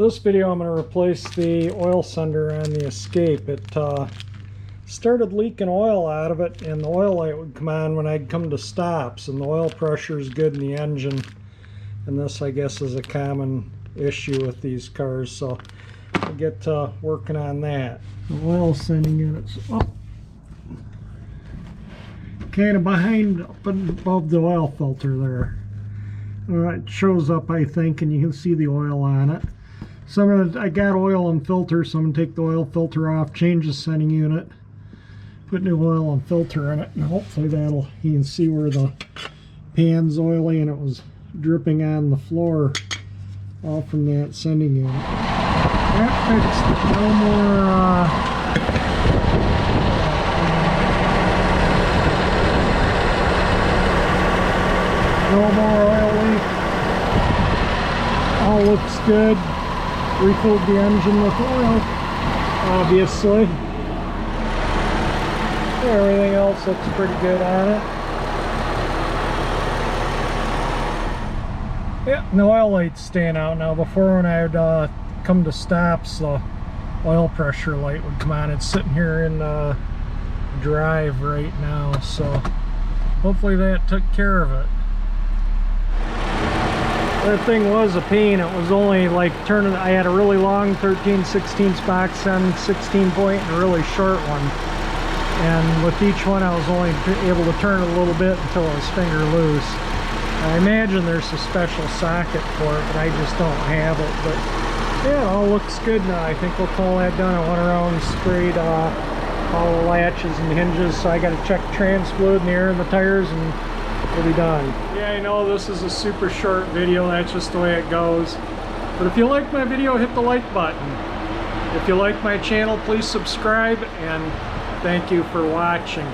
This video I'm going to replace the oil sender on the Escape. It started leaking oil out of it, and the oil light would come on when I'd come to stops, and the oil pressure is good in the engine, and this I guess is a common issue with these cars, so I'll get working on that. The oil sending unit's up kind of behind up above the oil filter there. It shows up, I think, and you can see the oil on it. So I got oil and filter, so I'm going to take the oil filter off, change the sending unit, put new oil and filter in it, and hopefully you can see where the pan's oily and it was dripping on the floor all from that sending unit. That fixed it. No more oil leak. All looks good. Refilled the engine with oil, obviously. Everything else looks pretty good on it. Yeah, the oil light's staying out now. Before, when I would come to stops, the oil pressure light would come on. It's sitting here in drive right now, so hopefully that took care of it. That thing was a pain. It was only like turning. I had a really long 13/16 box end 16 point and a really short one, and with each one I was only able to turn it a little bit until it was finger loose. I imagine there's a special socket for it, but I just don't have it. But yeah, it all looks good now. I think we'll call that done. I went around and sprayed all the latches and hinges, so I got to check trans fluid in the air and the tires, and we'll be done. Yeah, I know this is a super short video. That's just the way it goes. But if you like my video, hit the like button. If you like my channel, please subscribe, and thank you for watching.